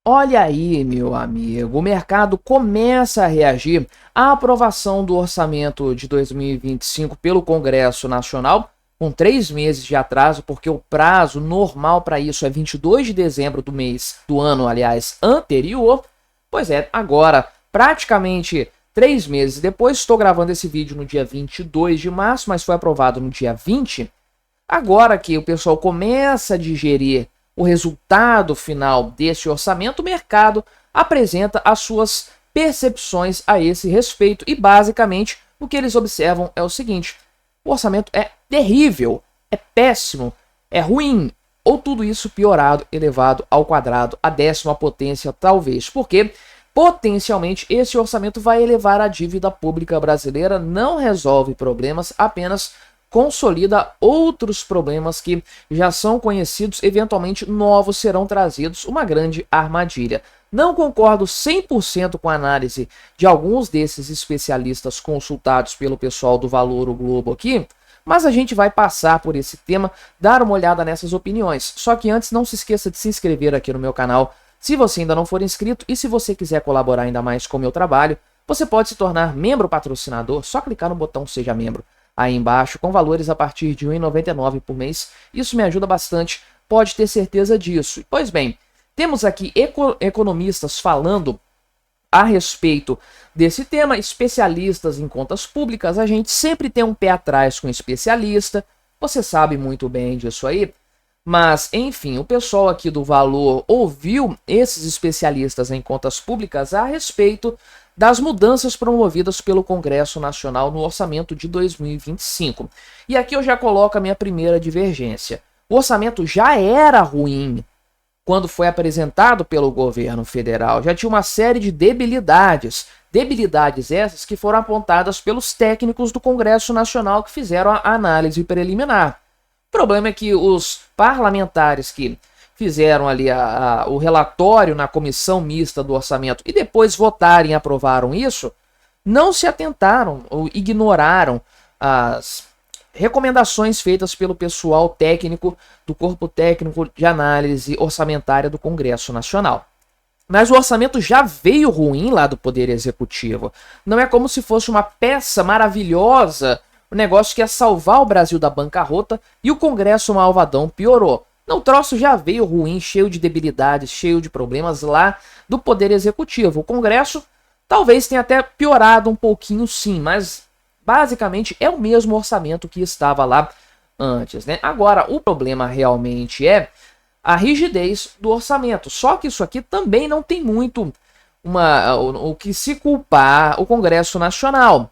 Olha aí, meu amigo, o mercado começa a reagir à aprovação do orçamento de 2025 pelo Congresso Nacional, com 3 meses de atraso, porque o prazo normal para isso é 22 de dezembro do mês, do ano, aliás, anterior. Pois é, agora, praticamente 3 meses depois, estou gravando esse vídeo no dia 22 de março, mas foi aprovado no dia 20. Agora que o pessoal começa a digerir o resultado final desse orçamento, o mercado apresenta as suas percepções a esse respeito e basicamente o que eles observam é o seguinte: o orçamento é terrível, é péssimo, é ruim, ou tudo isso piorado, elevado ao quadrado, à 10ª potência talvez, porque potencialmente esse orçamento vai elevar a dívida pública brasileira, não resolve problemas, apenas consolida outros problemas que já são conhecidos, eventualmente novos serão trazidos, uma grande armadilha. Não concordo 100% com a análise de alguns desses especialistas consultados pelo pessoal do Valor o Globo aqui, mas a gente vai passar por esse tema, dar uma olhada nessas opiniões. Só que antes, não se esqueça de se inscrever aqui no meu canal, se você ainda não for inscrito, e se você quiser colaborar ainda mais com o meu trabalho, você pode se tornar membro patrocinador, só clicar no botão Seja Membro aí embaixo, com valores a partir de R$ 1,99 por mês. Isso me ajuda bastante, pode ter certeza disso. Pois bem, temos aqui economistas falando a respeito desse tema, especialistas em contas públicas. A gente sempre tem um pé atrás com especialista, você sabe muito bem disso aí. Mas, enfim, o pessoal aqui do Valor ouviu esses especialistas em contas públicas a respeito das mudanças promovidas pelo Congresso Nacional no orçamento de 2025. E aqui eu já coloco a minha primeira divergência. O orçamento já era ruim quando foi apresentado pelo governo federal. Já tinha uma série de debilidades. Debilidades essas que foram apontadas pelos técnicos do Congresso Nacional que fizeram a análise preliminar. O problema é que os parlamentares que fizeram ali o relatório na comissão mista do orçamento e depois votaram e aprovaram isso, não se atentaram ou ignoraram as recomendações feitas pelo pessoal técnico do Corpo Técnico de Análise Orçamentária do Congresso Nacional. Mas o orçamento já veio ruim lá do Poder Executivo. Não é como se fosse uma peça maravilhosa, um negócio que ia salvar o Brasil da bancarrota, e o Congresso malvadão piorou. Não, o troço já veio ruim, cheio de debilidades, cheio de problemas lá do Poder Executivo. O Congresso talvez tenha até piorado um pouquinho sim, mas basicamente é o mesmo orçamento que estava lá antes, né? Agora, o problema realmente é a rigidez do orçamento. Só que isso aqui também não tem muito o que se culpar o Congresso Nacional.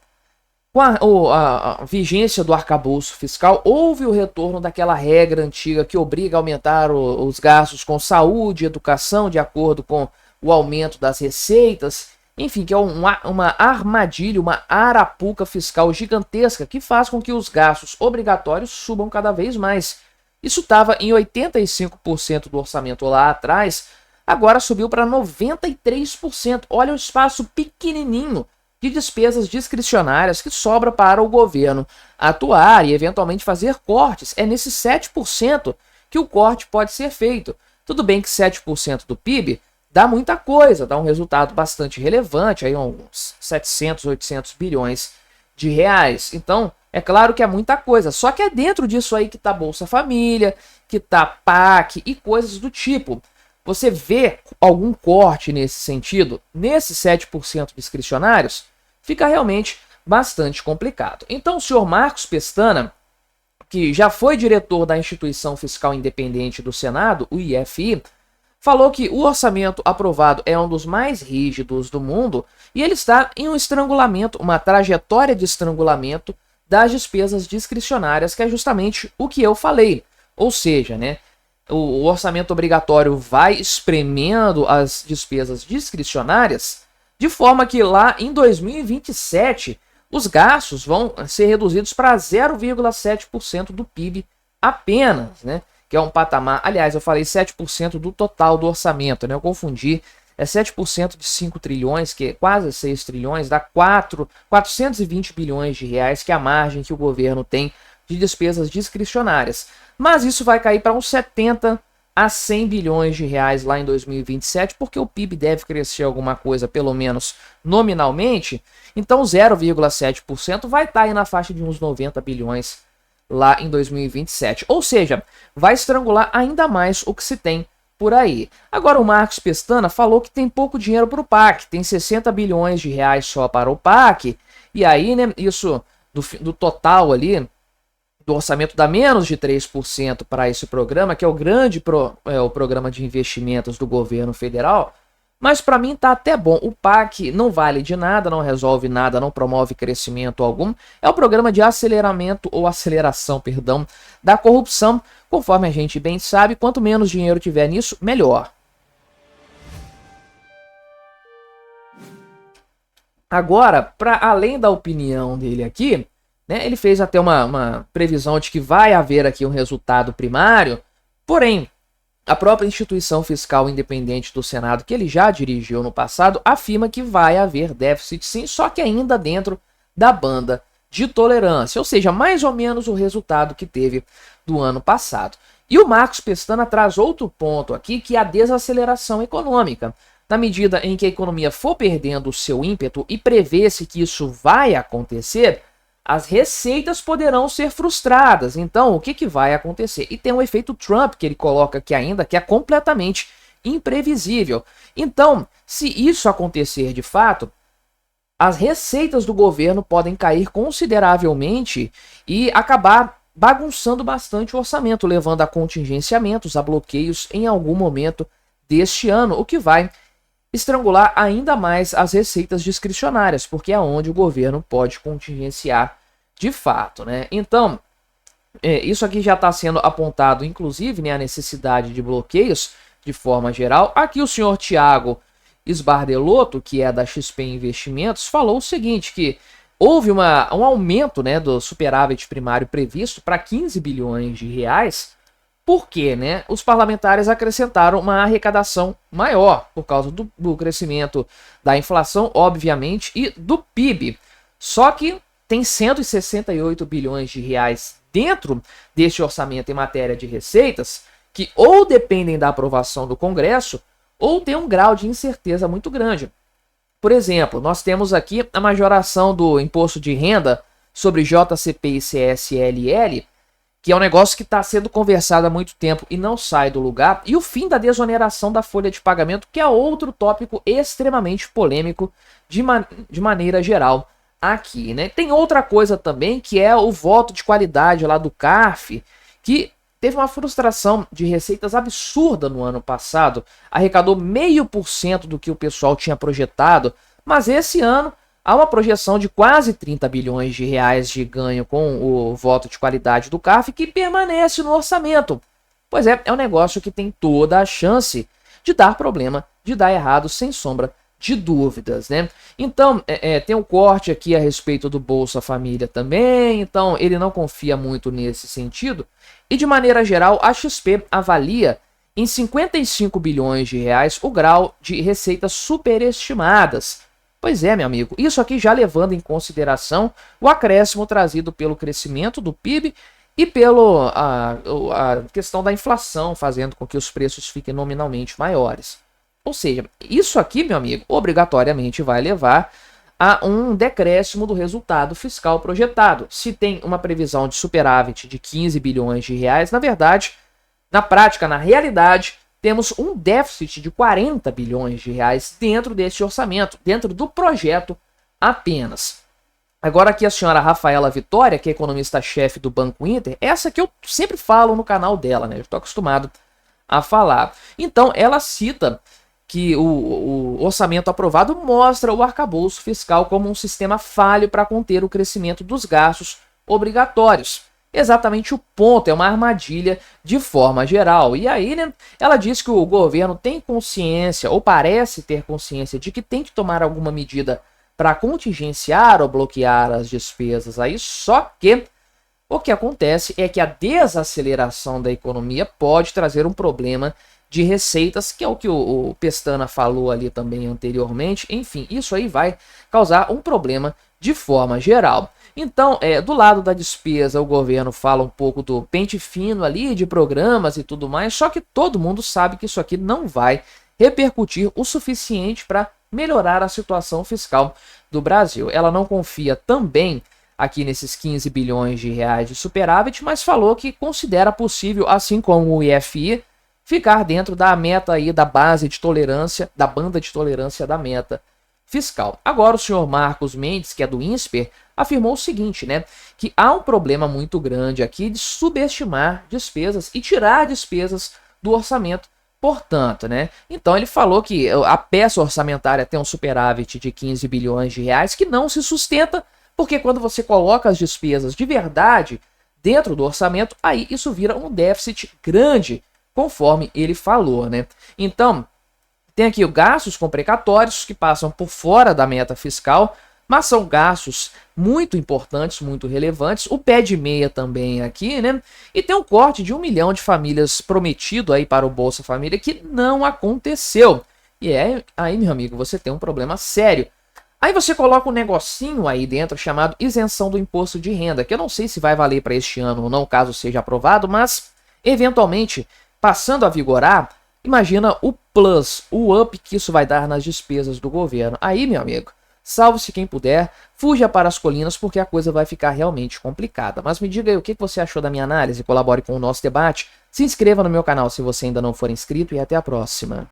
Com a vigência do arcabouço fiscal, houve o retorno daquela regra antiga que obriga a aumentar os gastos com saúde e educação de acordo com o aumento das receitas, enfim, que é uma armadilha, uma arapuca fiscal gigantesca que faz com que os gastos obrigatórios subam cada vez mais. Isso estava em 85% do orçamento lá atrás, agora subiu para 93%. Olha o espaço pequenininho de despesas discricionárias que sobra para o governo atuar e eventualmente fazer cortes. É nesses 7% que o corte pode ser feito. Tudo bem que 7% do PIB dá muita coisa, dá um resultado bastante relevante, aí uns 700, 800 bilhões de reais. Então, é claro que é muita coisa, só que é dentro disso aí que está Bolsa Família, que está PAC e coisas do tipo. Você vê algum corte nesse sentido, nesses 7% discricionários, fica realmente bastante complicado. Então o senhor Marcos Pestana, que já foi diretor da Instituição Fiscal Independente do Senado, o IFI, falou que o orçamento aprovado é um dos mais rígidos do mundo e ele está em um estrangulamento, uma trajetória de estrangulamento das despesas discricionárias, que é justamente o que eu falei. Ou seja, né, o orçamento obrigatório vai espremendo as despesas discricionárias, de forma que lá em 2027 os gastos vão ser reduzidos para 0,7% do PIB apenas, né? Que é um patamar, aliás, eu falei 7% do total do orçamento, né? Eu confundi, é 7% de 5 trilhões, que é quase 6 trilhões, dá 420 bilhões de reais, que é a margem que o governo tem de despesas discricionárias. Mas isso vai cair para uns 70 a 100 bilhões de reais lá em 2027, porque o PIB deve crescer alguma coisa, pelo menos nominalmente, então 0,7% vai estar aí na faixa de uns 90 bilhões lá em 2027. Ou seja, vai estrangular ainda mais o que se tem por aí. Agora o Marcos Pestana falou que tem pouco dinheiro para o PAC, tem 60 bilhões de reais só para o PAC, e aí, né, isso do total ali, do orçamento dá menos de 3% para esse programa, que é o grande o programa de investimentos do governo federal, mas para mim tá até bom. O PAC não vale de nada, não resolve nada, não promove crescimento algum. É o programa de aceleramento ou aceleração, perdão, da corrupção. Conforme a gente bem sabe, quanto menos dinheiro tiver nisso, melhor. Agora, para além da opinião dele aqui, né, ele fez até uma previsão de que vai haver aqui um resultado primário, porém, a própria instituição fiscal independente do Senado, que ele já dirigiu no passado, afirma que vai haver déficit sim, só que ainda dentro da banda de tolerância, ou seja, mais ou menos o resultado que teve do ano passado. E o Marcos Pestana traz outro ponto aqui, que é a desaceleração econômica. Na medida em que a economia for perdendo o seu ímpeto e prevê-se que isso vai acontecer, as receitas poderão ser frustradas. Então, o que vai acontecer? E tem um efeito Trump que ele coloca aqui ainda, que é completamente imprevisível. Então, se isso acontecer de fato, as receitas do governo podem cair consideravelmente e acabar bagunçando bastante o orçamento, levando a contingenciamentos, a bloqueios em algum momento deste ano, o que vai estrangular ainda mais as receitas discricionárias, porque é onde o governo pode contingenciar de fato, né? Então, isso aqui já está sendo apontado, inclusive, né, a necessidade de bloqueios de forma geral. Aqui o senhor Tiago Sbardelotto, que é da XP Investimentos, falou o seguinte, que houve um aumento, né, do superávit primário previsto para 15 bilhões de reais, porque, né, os parlamentares acrescentaram uma arrecadação maior por causa do crescimento da inflação, obviamente, e do PIB. Só que tem 168 bilhões de reais dentro deste orçamento em matéria de receitas que ou dependem da aprovação do Congresso ou tem um grau de incerteza muito grande. Por exemplo, nós temos aqui a majoração do imposto de renda sobre JCP e CSLL, que é um negócio que está sendo conversado há muito tempo e não sai do lugar, e o fim da desoneração da folha de pagamento, que é outro tópico extremamente polêmico de maneira geral aqui, né? Tem outra coisa também, que é o voto de qualidade lá do CARF, que teve uma frustração de receitas absurda no ano passado, arrecadou 0,5% do que o pessoal tinha projetado, mas esse ano há uma projeção de quase 30 bilhões de reais de ganho com o voto de qualidade do CARF, que permanece no orçamento. Pois é, é um negócio que tem toda a chance de dar problema, de dar errado, sem sombra de dúvidas, né? Então, tem um corte aqui a respeito do Bolsa Família também, então ele não confia muito nesse sentido. E de maneira geral, a XP avalia em 55 bilhões de reais o grau de receitas superestimadas. Pois é, meu amigo, isso aqui já levando em consideração o acréscimo trazido pelo crescimento do PIB e a questão da inflação, fazendo com que os preços fiquem nominalmente maiores. Ou seja, isso aqui, meu amigo, obrigatoriamente vai levar a um decréscimo do resultado fiscal projetado. Se tem uma previsão de superávit de 15 bilhões de reais, na verdade, na prática, na realidade, temos um déficit de 40 bilhões de reais dentro desse orçamento, dentro do projeto apenas. Agora aqui a senhora Rafaela Vitória, que é economista-chefe do Banco Inter, essa que eu sempre falo no canal dela, né? Eu estou acostumado a falar. Então, ela cita que o orçamento aprovado mostra o arcabouço fiscal como um sistema falho para conter o crescimento dos gastos obrigatórios. Exatamente o ponto, é uma armadilha de forma geral. E aí, né, ela diz que o governo tem consciência, ou parece ter consciência, de que tem que tomar alguma medida para contingenciar ou bloquear as despesas aí, só que o que acontece é que a desaceleração da economia pode trazer um problema de receitas, que é o que o Pestana falou ali também anteriormente. Enfim, isso aí vai causar um problema de forma geral. Então, do lado da despesa, o governo fala um pouco do pente fino ali, de programas e tudo mais, só que todo mundo sabe que isso aqui não vai repercutir o suficiente para melhorar a situação fiscal do Brasil. Ela não confia também aqui nesses 15 bilhões de reais de superávit, mas falou que considera possível, assim como o IFI, ficar dentro da meta aí da base de tolerância, da banda de tolerância da meta fiscal. Agora o senhor Marcos Mendes, que é do INSPER, afirmou o seguinte, né, que há um problema muito grande aqui de subestimar despesas e tirar despesas do orçamento. Portanto, né, então ele falou que a peça orçamentária tem um superávit de 15 bilhões de reais que não se sustenta, porque quando você coloca as despesas de verdade dentro do orçamento, aí isso vira um déficit grande, conforme ele falou, né. Então, tem aqui os gastos com precatórios que passam por fora da meta fiscal, mas são gastos muito importantes, muito relevantes. O pé de meia também aqui, né? E tem um corte de 1 milhão de famílias prometido aí para o Bolsa Família que não aconteceu. E aí, meu amigo, você tem um problema sério. Aí você coloca um negocinho aí dentro chamado isenção do imposto de renda, que eu não sei se vai valer para este ano ou não, caso seja aprovado, mas eventualmente, passando a vigorar, imagina o plus, o up que isso vai dar nas despesas do governo. Aí, meu amigo, salve-se quem puder, fuja para as colinas porque a coisa vai ficar realmente complicada. Mas me diga aí o que você achou da minha análise, colabore com o nosso debate, se inscreva no meu canal se você ainda não for inscrito e até a próxima.